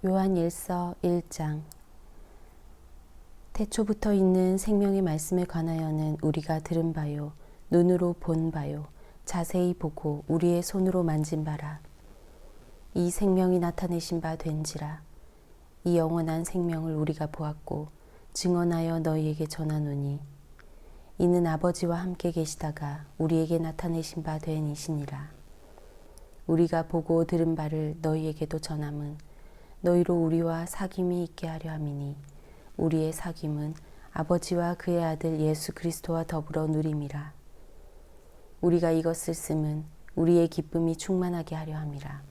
요한일서 1장. 태초부터 있는 생명의 말씀에 관하여는 우리가 들은 바요, 눈으로 본 바요, 자세히 보고 우리의 손으로 만진 바라. 이 생명이 나타내신 바 된지라. 이 영원한 생명을 우리가 보았고 증언하여 너희에게 전하노니, 이는 아버지와 함께 계시다가 우리에게 나타내신 바 된 이시니라. 우리가 보고 들은 바를 너희에게도 전함은 너희로 우리와 사귐이 있게 하려 함이니, 우리의 사귐은 아버지와 그의 아들 예수 그리스도와 더불어 누림이라. 우리가 이것을 쓰면 우리의 기쁨이 충만하게 하려 함이라.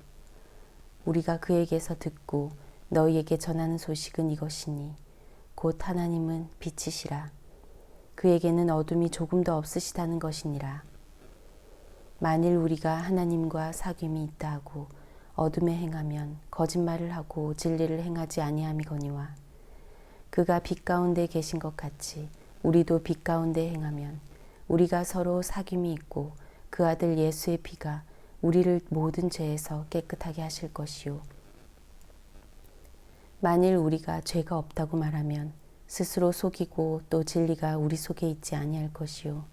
우리가 그에게서 듣고 너희에게 전하는 소식은 이것이니, 곧 하나님은 빛이시라. 그에게는 어둠이 조금도 없으시다는 것이니라. 만일 우리가 하나님과 사귐이 있다 하고 어둠에 행하면 거짓말을 하고 진리를 행하지 아니함이거니와, 그가 빛 가운데 계신 것 같이 우리도 빛 가운데 행하면 우리가 서로 사귐이 있고 그 아들 예수의 피가 우리를 모든 죄에서 깨끗하게 하실 것이요. 만일 우리가 죄가 없다고 말하면 스스로 속이고 또 진리가 우리 속에 있지 아니할 것이요.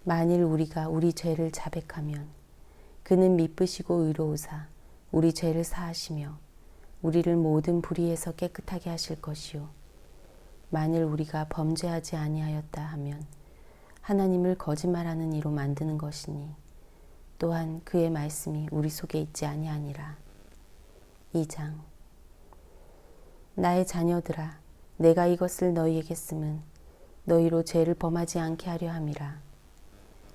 만일 우리가 우리 죄를 자백하면 그는 미쁘시고 의로우사 우리 죄를 사하시며 우리를 모든 불의에서 깨끗하게 하실 것이요. 만일 우리가 범죄하지 아니하였다 하면 하나님을 거짓말하는 이로 만드는 것이니, 또한 그의 말씀이 우리 속에 있지 아니하니라. 2장. 나의 자녀들아, 내가 이것을 너희에게 쓰면 너희로 죄를 범하지 않게 하려 함이라.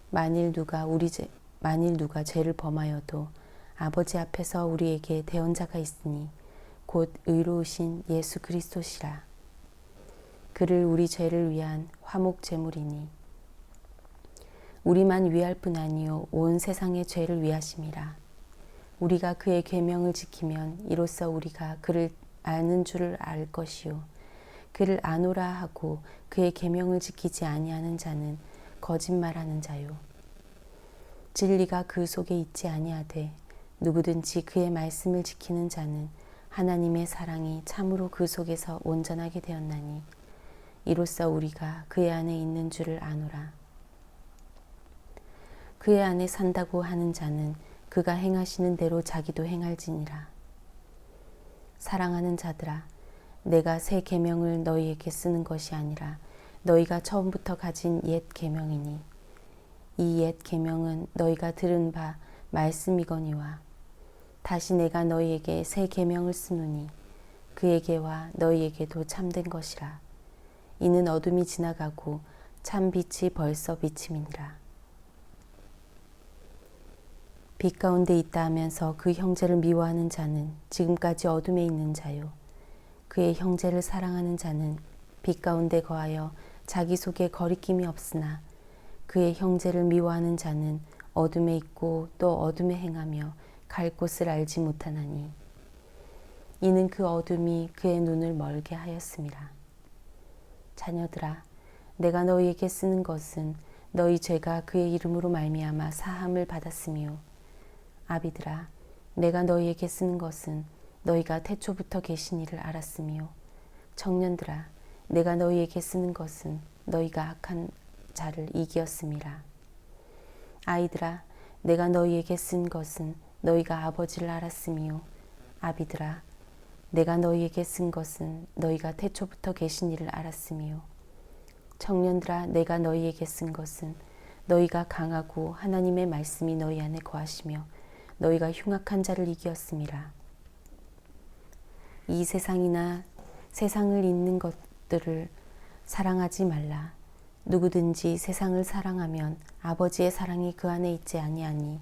만일 누가 죄를 범하여도 아버지 앞에서 우리에게 대언자가 있으니 곧 의로우신 예수 그리스도시라. 그를 우리 죄를 위한 화목 제물이니, 우리만 위할 뿐 아니요 온 세상의 죄를 위하심이라. 우리가 그의 계명을 지키면 이로써 우리가 그를 아는 줄을 알 것이요, 그를 아노라 하고 그의 계명을 지키지 아니하는 자는 거짓말하는 자요. 진리가 그 속에 있지 아니하되 누구든지 그의 말씀을 지키는 자는 하나님의 사랑이 참으로 그 속에서 온전하게 되었나니, 이로써 우리가 그의 안에 있는 줄을 아노라. 그의 안에 산다고 하는 자는 그가 행하시는 대로 자기도 행할지니라. 사랑하는 자들아, 내가 새 계명을 너희에게 쓰는 것이 아니라 너희가 처음부터 가진 옛 계명이니, 이 옛 계명은 너희가 들은 바 말씀이거니와, 다시 내가 너희에게 새 계명을 쓰노니 그에게와 너희에게도 참된 것이라. 이는 어둠이 지나가고 참 빛이 벌써 비침이니라. 빛 가운데 있다 하면서 그 형제를 미워하는 자는 지금까지 어둠에 있는 자요, 그의 형제를 사랑하는 자는 빛 가운데 거하여 자기 속에 거리낌이 없으나, 그의 형제를 미워하는 자는 어둠에 있고 또 어둠에 행하며 갈 곳을 알지 못하나니, 이는 그 어둠이 그의 눈을 멀게 하였음이라. 자녀들아, 내가 너희에게 쓰는 것은 너희 죄가 그의 이름으로 말미암아 사함을 받았으며, 아비들아, 내가 너희에게 쓰는 것은 너희가 태초부터 계신 이를 알았으며, 청년들아, 내가 너희에게 쓰는 것은 너희가 악한 자를 이기었음이라. 아이들아, 내가 너희에게 쓴 것은 너희가 아버지를 알았으며, 아비들아, 내가 너희에게 쓴 것은 너희가 태초부터 계신 이를 알았으며, 청년들아, 내가 너희에게 쓴 것은 너희가 강하고 하나님의 말씀이 너희 안에 거하시며 너희가 흉악한 자를 이기었음이라. 이 세상이나 세상을 잇는 것들을 사랑하지 말라. 누구든지 세상을 사랑하면 아버지의 사랑이 그 안에 있지 아니하니,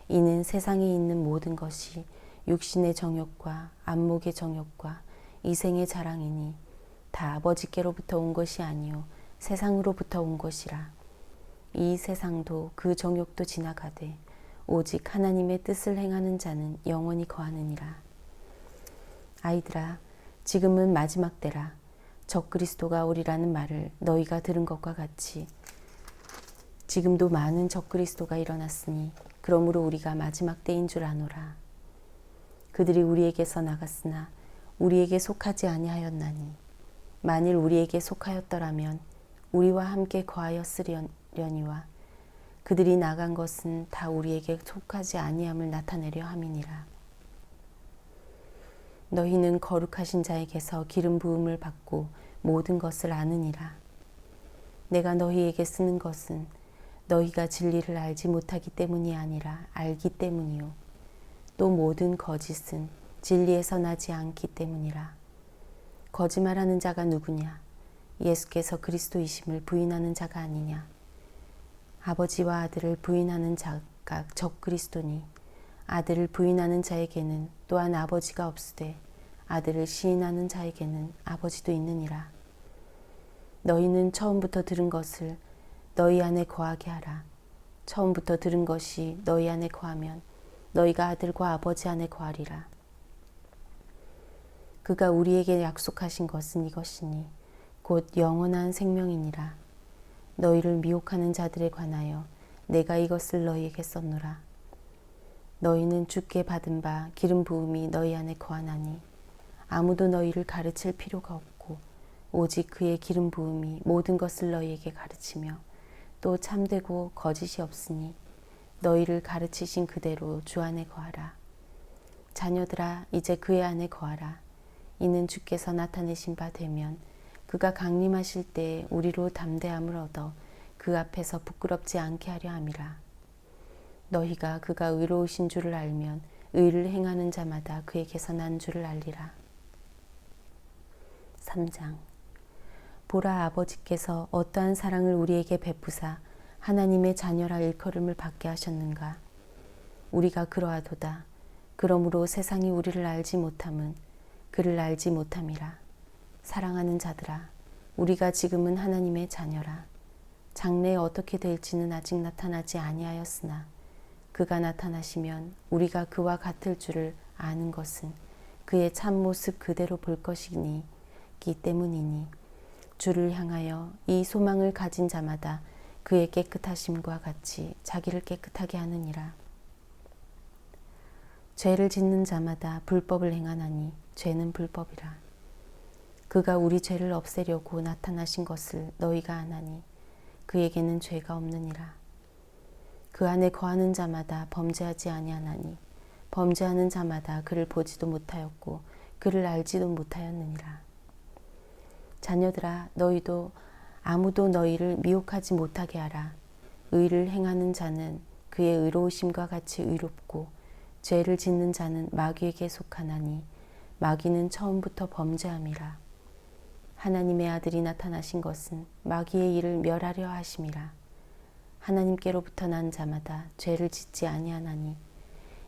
이는 세상에 있는 모든 것이 육신의 정욕과 안목의 정욕과 이생의 자랑이니, 다 아버지께로부터 온 것이 아니요 세상으로부터 온 것이라. 이 세상도 그 정욕도 지나가되 오직 하나님의 뜻을 행하는 자는 영원히 거하느니라. 아이들아, 지금은 마지막 때라. 적그리스도가 오리라는 말을 너희가 들은 것과 같이 지금도 많은 적그리스도가 일어났으니, 그러므로 우리가 마지막 때인 줄 아노라. 그들이 우리에게서 나갔으나 우리에게 속하지 아니하였나니 만일 우리에게 속하였더라면 우리와 함께 거하였으려니와 그들이 나간 것은 다 우리에게 속하지 아니함을 나타내려 함이니라. 너희는 거룩하신 자에게서 기름 부음을 받고 모든 것을 아느니라. 내가 너희에게 쓰는 것은 너희가 진리를 알지 못하기 때문이 아니라 알기 때문이요 또 모든 거짓은 진리에서 나지 않기 때문이라. 거짓말하는 자가 누구냐? 예수께서 그리스도이심을 부인하는 자가 아니냐? 아버지와 아들을 부인하는 자가 적그리스도니 아들을 부인하는 자에게는 또한 아버지가 없으되 아들을 시인하는 자에게는 아버지도 있느니라. 너희는 처음부터 들은 것을 너희 안에 거하게 하라. 처음부터 들은 것이 너희 안에 거하면 너희가 아들과 아버지 안에 거하리라. 그가 우리에게 약속하신 것은 이것이니 곧 영원한 생명이니라. 너희를 미혹하는 자들에 관하여 내가 이것을 너희에게 썼노라. 너희는 주께 받은 바 기름 부음이 너희 안에 거하나니 아무도 너희를 가르칠 필요가 없고 오직 그의 기름 부음이 모든 것을 너희에게 가르치며 또 참되고 거짓이 없으니 너희를 가르치신 그대로 주 안에 거하라. 자녀들아 이제 그의 안에 거하라. 이는 주께서 나타내신 바 되면 그가 강림하실 때에 우리로 담대함을 얻어 그 앞에서 부끄럽지 않게 하려 함이라. 너희가 그가 의로우신 줄을 알면 의를 행하는 자마다 그에게서 난 줄을 알리라. 3장. 보라, 아버지께서 어떠한 사랑을 우리에게 베푸사 하나님의 자녀라 일컬음을 받게 하셨는가. 우리가 그러하도다. 그러므로 세상이 우리를 알지 못함은 그를 알지 못함이라. 사랑하는 자들아, 우리가 지금은 하나님의 자녀라. 장래에 어떻게 될지는 아직 나타나지 아니하였으나 그가 나타나시면 우리가 그와 같을 줄을 아는 것은 그의 참모습 그대로 볼 것이기 때문이니 주를 향하여 이 소망을 가진 자마다 그의 깨끗하심과 같이 자기를 깨끗하게 하느니라. 죄를 짓는 자마다 불법을 행하나니 죄는 불법이라. 그가 우리 죄를 없애려고 나타나신 것을 너희가 아나니 그에게는 죄가 없느니라. 그 안에 거하는 자마다 범죄하지 아니하나니 범죄하는 자마다 그를 보지도 못하였고 그를 알지도 못하였느니라. 자녀들아, 너희도 아무도 너희를 미혹하지 못하게 하라. 의를 행하는 자는 그의 의로우심과 같이 의롭고 죄를 짓는 자는 마귀에게 속하나니 마귀는 처음부터 범죄함이라. 하나님의 아들이 나타나신 것은 마귀의 일을 멸하려 하심이라. 하나님께로부터 난 자마다 죄를 짓지 아니하나니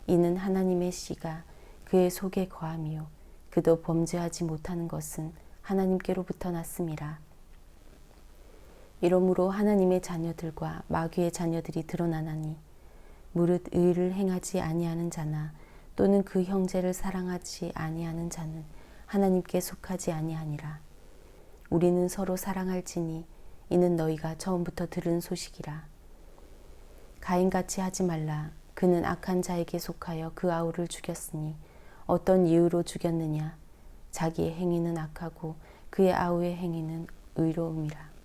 이는 하나님의 씨가 그의 속에 거함이요 그도 범죄하지 못하는 것은 하나님께로부터 났음이라. 이러므로 하나님의 자녀들과 마귀의 자녀들이 드러나나니 무릇 의를 행하지 아니하는 자나 또는 그 형제를 사랑하지 아니하는 자는 하나님께 속하지 아니하니라. 우리는 서로 사랑할지니 이는 너희가 처음부터 들은 소식이라. 가인같이 하지 말라. 그는 악한 자에게 속하여 그 아우를 죽였으니 어떤 이유로 죽였느냐. 자기의 행위는 악하고 그의 아우의 행위는 의로움이라.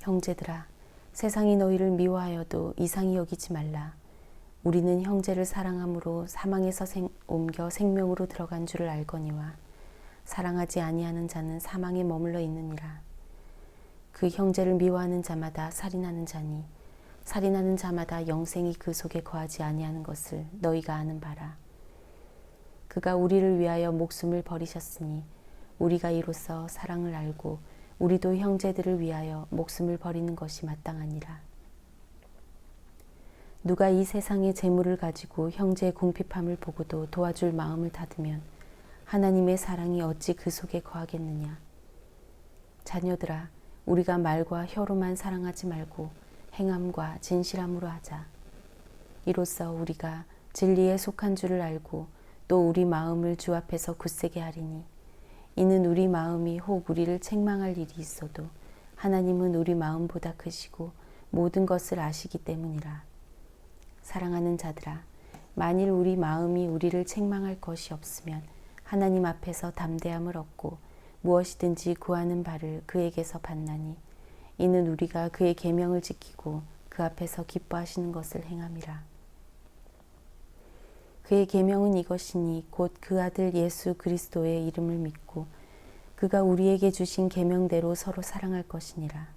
형제들아, 세상이 너희를 미워하여도 이상히 여기지 말라. 우리는 형제를 사랑함으로 사망에서 옮겨 생명으로 들어간 줄을 알거니와 사랑하지 아니하는 자는 사망에 머물러 있느니라. 그 형제를 미워하는 자마다 살인하는 자니 살인하는 자마다 영생이 그 속에 거하지 아니하는 것을 너희가 아는 바라. 그가 우리를 위하여 목숨을 버리셨으니 우리가 이로써 사랑을 알고 우리도 형제들을 위하여 목숨을 버리는 것이 마땅하니라. 누가 이 세상의 재물을 가지고 형제의 궁핍함을 보고도 도와줄 마음을 닫으면 하나님의 사랑이 어찌 그 속에 거하겠느냐. 자녀들아, 우리가 말과 혀로만 사랑하지 말고 행함과 진실함으로 하자. 이로써 우리가 진리에 속한 줄을 알고 또 우리 마음을 주 앞에서 굳세게 하리니 이는 우리 마음이 혹 우리를 책망할 일이 있어도 하나님은 우리 마음보다 크시고 모든 것을 아시기 때문이라. 사랑하는 자들아, 만일 우리 마음이 우리를 책망할 것이 없으면 하나님 앞에서 담대함을 얻고 무엇이든지 구하는 바를 그에게서 받나니 이는 우리가 그의 계명을 지키고 그 앞에서 기뻐하시는 것을 행함이라. 그의 계명은 이것이니 곧 그 아들 예수 그리스도의 이름을 믿고 그가 우리에게 주신 계명대로 서로 사랑할 것이니라.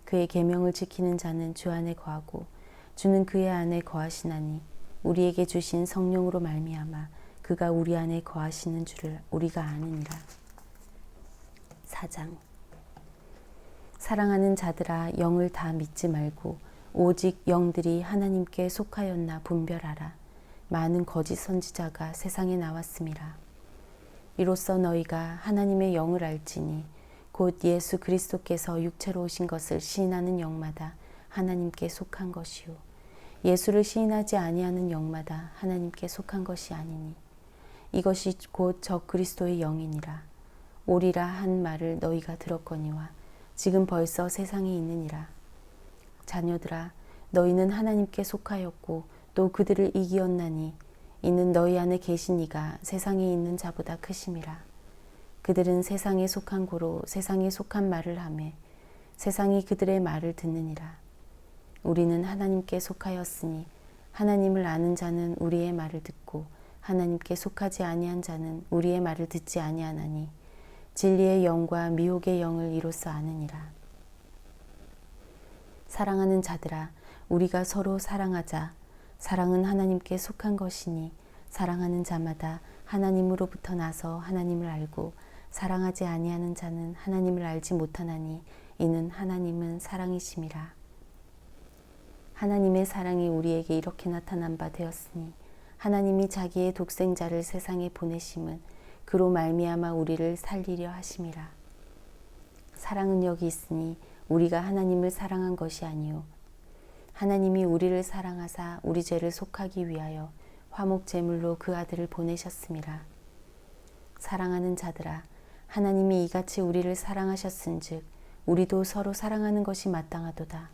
그의 계명을 지키는 자는 주 안에 거하고 주는 그의 안에 거하시나니 우리에게 주신 성령으로 말미암아 그가 우리 안에 거하시는 줄을 우리가 아느니라. 4장. 사랑하는 자들아, 영을 다 믿지 말고 오직 영들이 하나님께 속하였나 분별하라. 많은 거짓 선지자가 세상에 나왔음이라. 이로써 너희가 하나님의 영을 알지니 곧 예수 그리스도께서 육체로 오신 것을 시인하는 영마다 하나님께 속한 것이요 예수를 시인하지 아니하는 영마다 하나님께 속한 것이 아니니 이것이 곧 적 그리스도의 영이니라. 오리라 한 말을 너희가 들었거니와 지금 벌써 세상에 있느니라. 자녀들아, 너희는 하나님께 속하였고 또 그들을 이기었나니 이는 너희 안에 계신 이가 세상에 있는 자보다 크심이라. 그들은 세상에 속한 고로 세상에 속한 말을 하매 세상이 그들의 말을 듣느니라. 우리는 하나님께 속하였으니 하나님을 아는 자는 우리의 말을 듣고 하나님께 속하지 아니한 자는 우리의 말을 듣지 아니하나니 진리의 영과 미혹의 영을 이로써 아느니라. 사랑하는 자들아, 우리가 서로 사랑하자. 사랑은 하나님께 속한 것이니 사랑하는 자마다 하나님으로부터 나서 하나님을 알고 사랑하지 아니하는 자는 하나님을 알지 못하나니 이는 하나님은 사랑이심이라. 하나님의 사랑이 우리에게 이렇게 나타난 바 되었으니 하나님이 자기의 독생자를 세상에 보내심은 그로 말미암아 우리를 살리려 하심이라. 사랑은 여기 있으니 우리가 하나님을 사랑한 것이 아니요 하나님이 우리를 사랑하사 우리 죄를 속하기 위하여 화목 제물로 그 아들을 보내셨음이라. 사랑하는 자들아, 하나님이 이같이 우리를 사랑하셨은즉 우리도 서로 사랑하는 것이 마땅하도다.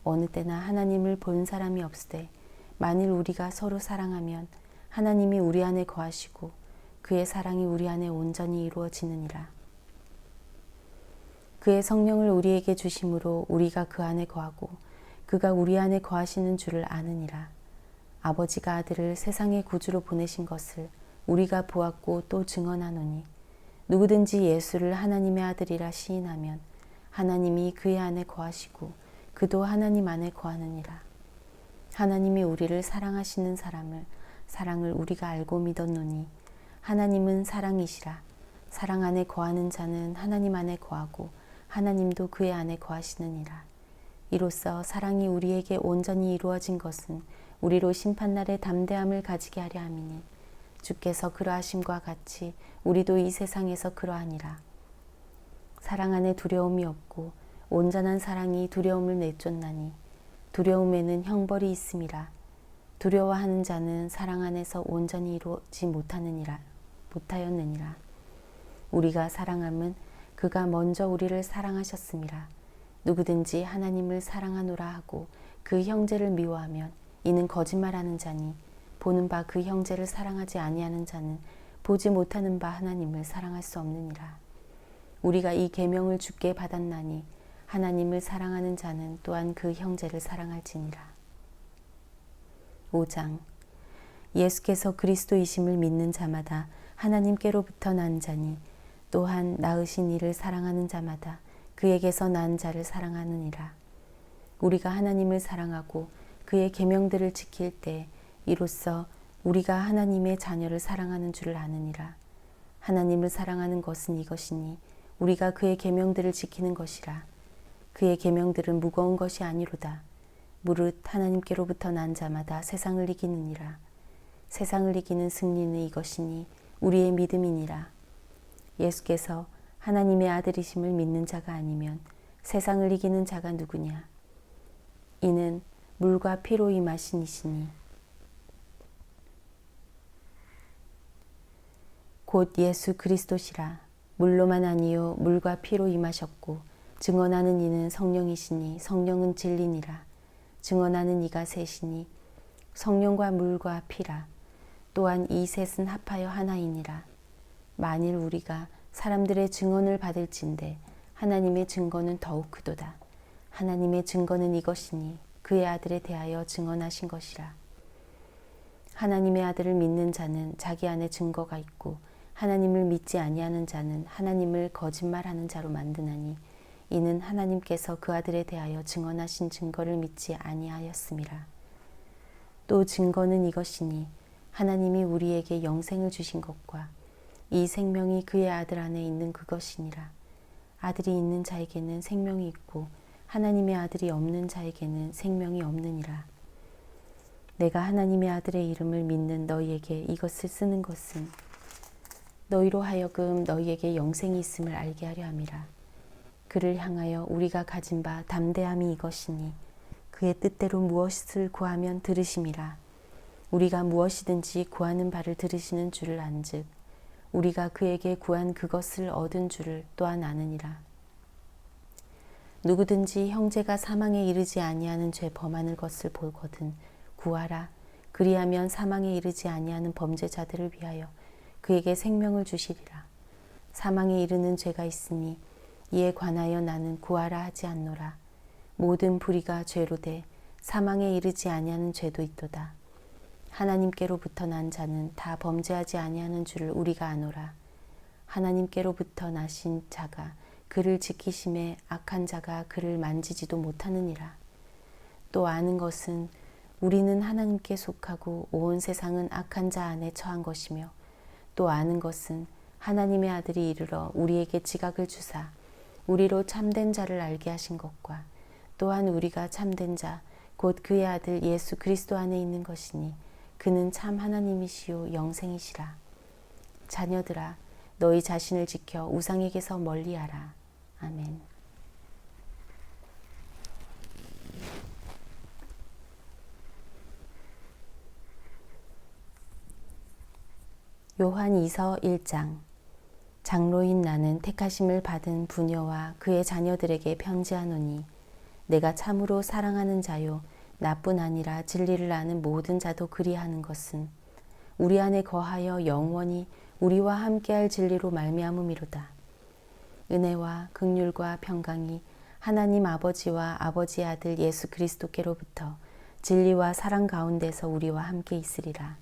어느 때나 하나님을 본 사람이 없으되 만일 우리가 서로 사랑하면 하나님이 우리 안에 거하시고 그의 사랑이 우리 안에 온전히 이루어지느니라. 그의 성령을 우리에게 주심으로 우리가 그 안에 거하고 그가 우리 안에 거하시는 줄을 아느니라. 아버지가 아들을 세상의 구주로 보내신 것을 우리가 보았고 또 증언하노니 누구든지 예수를 하나님의 아들이라 시인하면 하나님이 그의 안에 거하시고 그도 하나님 안에 거하느니라. 하나님이 우리를 사랑하시는 사랑을 우리가 알고 믿었노니 하나님은 사랑이시라. 사랑 안에 거하는 자는 하나님 안에 거하고 하나님도 그의 안에 거하시느니라. 이로써 사랑이 우리에게 온전히 이루어진 것은 우리로 심판날에 담대함을 가지게 하려 함이니 주께서 그러하심과 같이 우리도 이 세상에서 그러하니라. 사랑 안에 두려움이 없고 온전한 사랑이 두려움을 내쫓나니 두려움에는 형벌이 있음이라. 두려워하는 자는 사랑 안에서 온전히 이루지 못하였느니라. 우리가 사랑함은 그가 먼저 우리를 사랑하셨음이라. 누구든지 하나님을 사랑하노라 하고 그 형제를 미워하면 이는 거짓말하는 자니 보는 바 그 형제를 사랑하지 아니하는 자는 보지 못하는 바 하나님을 사랑할 수 없느니라. 우리가 이 계명을 주께 받았나니 하나님을 사랑하는 자는 또한 그 형제를 사랑할지니라. 5장. 예수께서 그리스도이심을 믿는 자마다 하나님께로부터 난 자니 또한 낳으신 이를 사랑하는 자마다 그에게서 난 자를 사랑하느니라. 우리가 하나님을 사랑하고 그의 계명들을 지킬 때 이로써 우리가 하나님의 자녀를 사랑하는 줄을 아느니라. 하나님을 사랑하는 것은 이것이니 우리가 그의 계명들을 지키는 것이라. 그의 계명들은 무거운 것이 아니로다. 무릇 하나님께로부터 난 자마다 세상을 이기느니라. 세상을 이기는 승리는 이것이니 우리의 믿음이니라. 예수께서 하나님의 아들이심을 믿는 자가 아니면 세상을 이기는 자가 누구냐? 이는 물과 피로 임하신 이시니 곧 예수 그리스도시라. 물로만 아니요 물과 피로 임하셨고 증언하는 이는 성령이시니 성령은 진리니라. 증언하는 이가 셋이니 성령과 물과 피라. 또한 이 셋은 합하여 하나이니라. 만일 우리가 사람들의 증언을 받을진대 하나님의 증거는 더욱 크도다. 하나님의 증거는 이것이니 그의 아들에 대하여 증언하신 것이라. 하나님의 아들을 믿는 자는 자기 안에 증거가 있고 하나님을 믿지 아니하는 자는 하나님을 거짓말하는 자로 만드나니 이는 하나님께서 그 아들에 대하여 증언하신 증거를 믿지 아니하였음이라. 또 증거는 이것이니 하나님이 우리에게 영생을 주신 것과 이 생명이 그의 아들 안에 있는 그것이니라. 아들이 있는 자에게는 생명이 있고 하나님의 아들이 없는 자에게는 생명이 없느니라. 내가 하나님의 아들의 이름을 믿는 너희에게 이것을 쓰는 것은 너희로 하여금 너희에게 영생이 있음을 알게 하려 함이라. 그를 향하여 우리가 가진 바 담대함이 이것이니 그의 뜻대로 무엇을 구하면 들으심이라. 우리가 무엇이든지 구하는 바를 들으시는 줄을 안즉 우리가 그에게 구한 그것을 얻은 줄을 또한 아느니라. 누구든지 형제가 사망에 이르지 아니하는 죄 범하는 것을 보거든 구하라. 그리하면 사망에 이르지 아니하는 범죄자들을 위하여 그에게 생명을 주시리라. 사망에 이르는 죄가 있으니 이에 관하여 나는 구하라 하지 않노라. 모든 불의가 죄로 돼 사망에 이르지 아니하는 죄도 있도다. 하나님께로부터 난 자는 다 범죄하지 아니하는 줄을 우리가 아노라. 하나님께로부터 나신 자가 그를 지키심에 악한 자가 그를 만지지도 못하느니라. 또 아는 것은 우리는 하나님께 속하고 온 세상은 악한 자 안에 처한 것이며 또 아는 것은 하나님의 아들이 이르러 우리에게 지각을 주사 우리로 참된 자를 알게 하신 것과 또한 우리가 참된 자 곧 그의 아들 예수 그리스도 안에 있는 것이니 그는 참 하나님이시요 영생이시라. 자녀들아 너희 자신을 지켜 우상에게서 멀리하라. 아멘. 요한이서 1장. 장로인 나는 택하심을 받은 부녀와 그의 자녀들에게 편지하노니 내가 참으로 사랑하는 자요 나뿐 아니라 진리를 아는 모든 자도 그리하는 것은 우리 안에 거하여 영원히 우리와 함께할 진리로 말미암음이로다. 은혜와 긍휼과 평강이 하나님 아버지와 아버지의 아들 예수 그리스도께로부터 진리와 사랑 가운데서 우리와 함께 있으리라.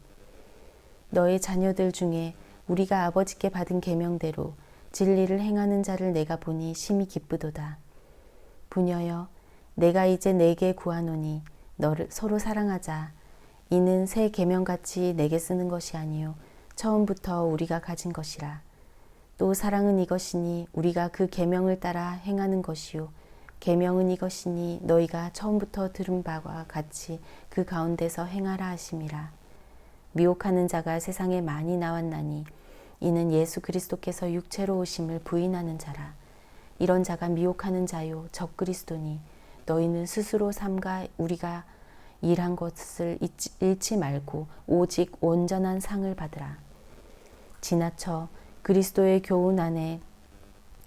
너의 자녀들 중에 우리가 아버지께 받은 계명대로 진리를 행하는 자를 내가 보니 심히 기쁘도다. 부녀여 내가 이제 내게 구하노니 너를 서로 사랑하자. 이는 새 계명같이 내게 쓰는 것이 아니요 처음부터 우리가 가진 것이라. 또 사랑은 이것이니 우리가 그 계명을 따라 행하는 것이요 계명은 이것이니 너희가 처음부터 들은 바와 같이 그 가운데서 행하라 하심이라. 미혹하는 자가 세상에 많이 나왔나니 이는 예수 그리스도께서 육체로 오심을 부인하는 자라. 이런 자가 미혹하는 자요 적그리스도니 너희는 스스로 삼가 우리가 일한 것을 잃지 말고 오직 온전한 상을 받으라. 지나쳐 그리스도의 교훈 안에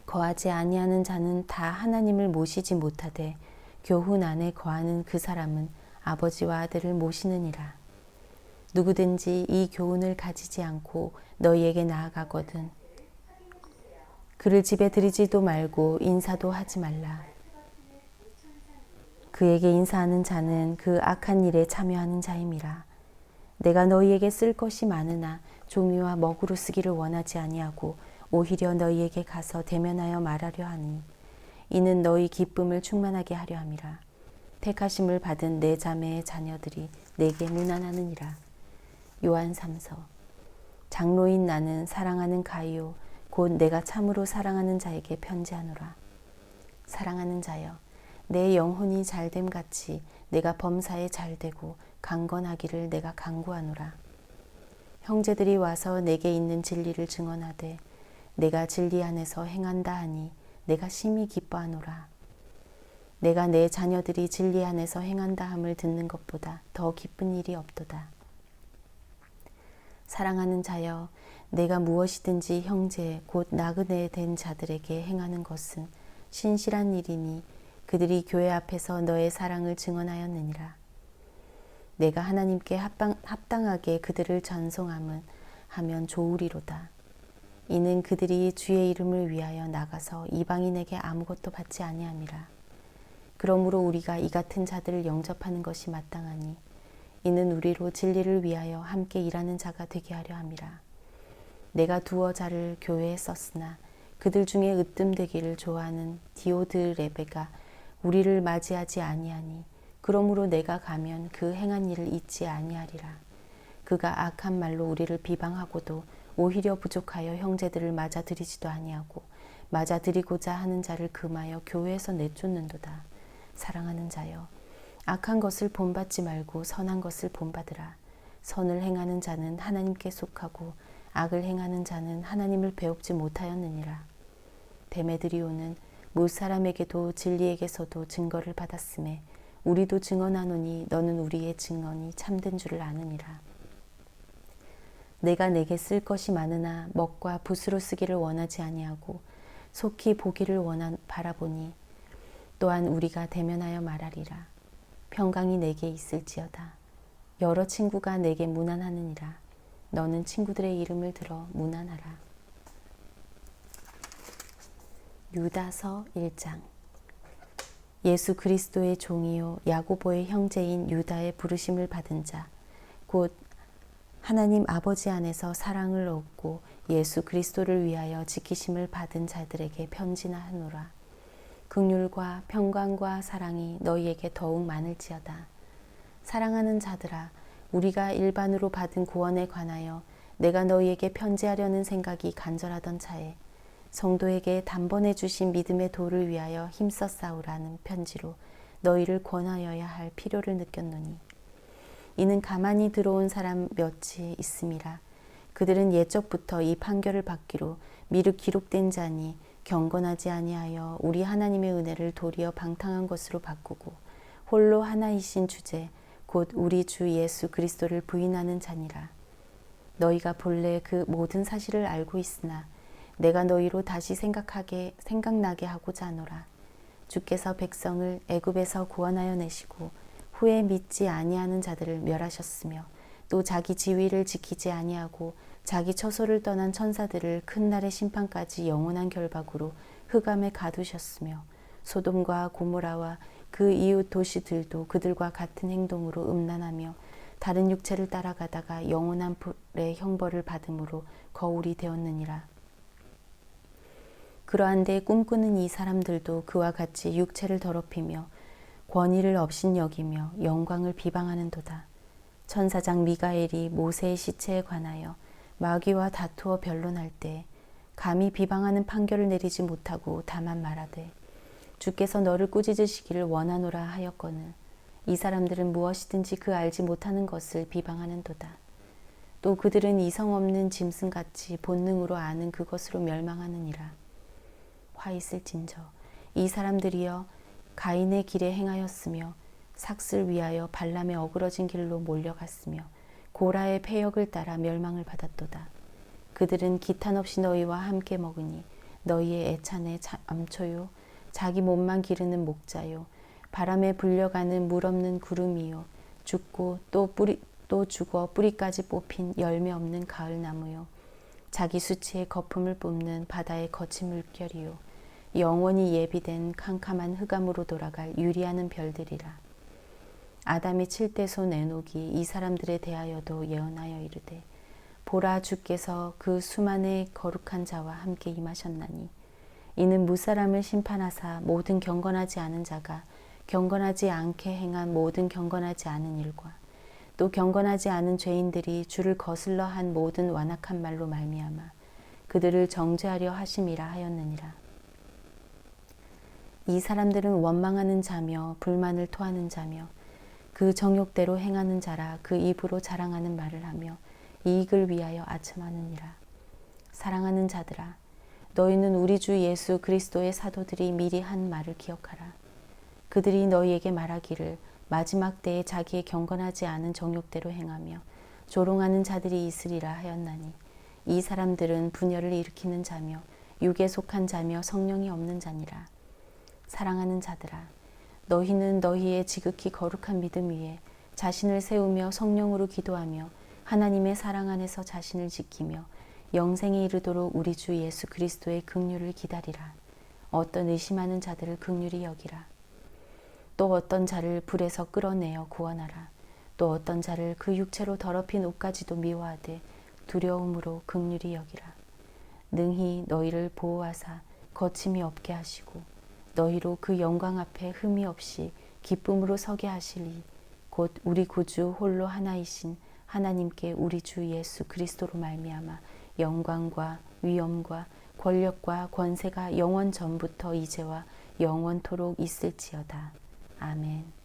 거하지 아니하는 자는 다 하나님을 모시지 못하되 교훈 안에 거하는 그 사람은 아버지와 아들을 모시느니라. 누구든지 이 교훈을 가지지 않고 너희에게 나아가거든 그를 집에 들이지도 말고 인사도 하지 말라. 그에게 인사하는 자는 그 악한 일에 참여하는 자임이라. 내가 너희에게 쓸 것이 많으나 종이와 먹으로 쓰기를 원하지 아니하고 오히려 너희에게 가서 대면하여 말하려 하니 이는 너희 기쁨을 충만하게 하려 함이라. 택하심을 받은 내 자매의 자녀들이 내게 문안하느니라. 요한 3서. 장로인 나는 사랑하는 가이요 곧 내가 참으로 사랑하는 자에게 편지하노라. 사랑하는 자여 내 영혼이 잘됨 같이 내가 범사에 잘되고 강건하기를 내가 간구하노라. 형제들이 와서 내게 있는 진리를 증언하되 내가 진리 안에서 행한다 하니 내가 심히 기뻐하노라. 내가 내 자녀들이 진리 안에서 행한다 함을 듣는 것보다 더 기쁜 일이 없도다. 사랑하는 자여 내가 무엇이든지 형제 곧 나그네 된 자들에게 행하는 것은 신실한 일이니 그들이 교회 앞에서 너의 사랑을 증언하였느니라. 내가 하나님께 합당하게 그들을 전송함은 하면 좋으리로다. 이는 그들이 주의 이름을 위하여 나가서 이방인에게 아무것도 받지 아니함이라. 그러므로 우리가 이 같은 자들을 영접하는 것이 마땅하니 이는 우리로 진리를 위하여 함께 일하는 자가 되게 하려 함이라. 내가 두어 자를 교회에 썼으나 그들 중에 으뜸되기를 좋아하는 디오드레베가 우리를 맞이하지 아니하니 그러므로 내가 가면 그 행한 일을 잊지 아니하리라. 그가 악한 말로 우리를 비방하고도 오히려 부족하여 형제들을 맞아들이지도 아니하고 맞아들이고자 하는 자를 금하여 교회에서 내쫓는도다. 사랑하는 자여, 악한 것을 본받지 말고 선한 것을 본받으라. 선을 행하는 자는 하나님께 속하고 악을 행하는 자는 하나님을 배웁지 못하였느니라. 데메드리오는 무사람에게도 진리에게서도 증거를 받았음에 우리도 증언하노니 너는 우리의 증언이 참된 줄을 아느니라. 내가 내게 쓸 것이 많으나 먹과 붓으로 쓰기를 원하지 아니하고 속히 보기를 바라보니 또한 우리가 대면하여 말하리라. 평강이 내게 있을지어다. 여러 친구가 내게 문안하느니라. 너는 친구들의 이름을 들어 문안하라. 유다서 1장. 예수 그리스도의 종이요 야고보의 형제인 유다의 부르심을 받은 자, 곧 하나님 아버지 안에서 사랑을 얻고 예수 그리스도를 위하여 지키심을 받은 자들에게 편지나 하노라. 긍휼과 평강과 사랑이 너희에게 더욱 많을지어다. 사랑하는 자들아, 우리가 일반으로 받은 구원에 관하여 내가 너희에게 편지하려는 생각이 간절하던 차에 성도에게 단번에 주신 믿음의 도를 위하여 힘써 싸우라는 편지로 너희를 권하여야 할 필요를 느꼈노니 이는 가만히 들어온 사람 몇이 있음이라. 그들은 옛적부터 이 판결을 받기로 미륵 기록된 자니 경건하지 아니하여 우리 하나님의 은혜를 도리어 방탕한 것으로 바꾸고 홀로 하나이신 주제 곧 우리 주 예수 그리스도를 부인하는 자니라. 너희가 본래 그 모든 사실을 알고 있으나 내가 너희로 다시 생각나게 하고자 하노라. 주께서 백성을 애굽에서 구원하여 내시고 후에 믿지 아니하는 자들을 멸하셨으며 또 자기 지위를 지키지 아니하고 자기 처소를 떠난 천사들을 큰 날의 심판까지 영원한 결박으로 흑암에 가두셨으며 소돔과 고모라와 그 이웃 도시들도 그들과 같은 행동으로 음란하며 다른 육체를 따라가다가 영원한 불의 형벌을 받음으로 거울이 되었느니라. 그러한데 꿈꾸는 이 사람들도 그와 같이 육체를 더럽히며 권위를 업신여기며 영광을 비방하는도다. 천사장 미가엘이 모세의 시체에 관하여 마귀와 다투어 변론할 때 감히 비방하는 판결을 내리지 못하고 다만 말하되 주께서 너를 꾸짖으시기를 원하노라 하였거늘 이 사람들은 무엇이든지 그 알지 못하는 것을 비방하는도다. 또 그들은 이성 없는 짐승같이 본능으로 아는 그것으로 멸망하느니라. 화 있을진저 이 사람들이여 가인의 길에 행하였으며 삭슬 위하여 발람의 어그러진 길로 몰려갔으며 고라의 패역을 따라 멸망을 받았도다. 그들은 기탄 없이 너희와 함께 먹으니 너희의 애찬의 암초요 자기 몸만 기르는 목자요 바람에 불려가는 물 없는 구름이요 죽고 또 죽어 뿌리까지 뽑힌 열매 없는 가을나무요 자기 수치의 거품을 뿜는 바다의 거친 물결이요 영원히 예비된 캄캄한 흑암으로 돌아갈 유리하는 별들이라. 아담의 7대손 에녹이 이 사람들에 대하여도 예언하여 이르되 보라 주께서 그 수만의 거룩한 자와 함께 임하셨나니 이는 무사람을 심판하사 모든 경건하지 않은 자가 경건하지 않게 행한 모든 경건하지 않은 일과 또 경건하지 않은 죄인들이 주를 거슬러 한 모든 완악한 말로 말미암아 그들을 정죄하려 하심이라 하였느니라. 이 사람들은 원망하는 자며 불만을 토하는 자며 그 정욕대로 행하는 자라 그 입으로 자랑하는 말을 하며 이익을 위하여 아첨하느니라. 사랑하는 자들아, 너희는 우리 주 예수 그리스도의 사도들이 미리 한 말을 기억하라. 그들이 너희에게 말하기를 마지막 때에 자기의 경건하지 않은 정욕대로 행하며 조롱하는 자들이 있으리라 하였나니 이 사람들은 분열을 일으키는 자며 육에 속한 자며 성령이 없는 자니라. 사랑하는 자들아, 너희는 너희의 지극히 거룩한 믿음 위에 자신을 세우며 성령으로 기도하며 하나님의 사랑 안에서 자신을 지키며 영생에 이르도록 우리 주 예수 그리스도의 긍휼을 기다리라. 어떤 의심하는 자들을 긍휼히 여기라. 또 어떤 자를 불에서 끌어내어 구원하라. 또 어떤 자를 그 육체로 더럽힌 옷까지도 미워하되 두려움으로 긍휼히 여기라. 능히 너희를 보호하사 거침이 없게 하시고 너희로 그 영광 앞에 흠이 없이 기쁨으로 서게 하시리. 곧 우리 구주 홀로 하나이신 하나님께 우리 주 예수 그리스도로 말미암아 영광과 위엄과 권력과 권세가 영원 전부터 이제와 영원토록 있을지어다. 아멘.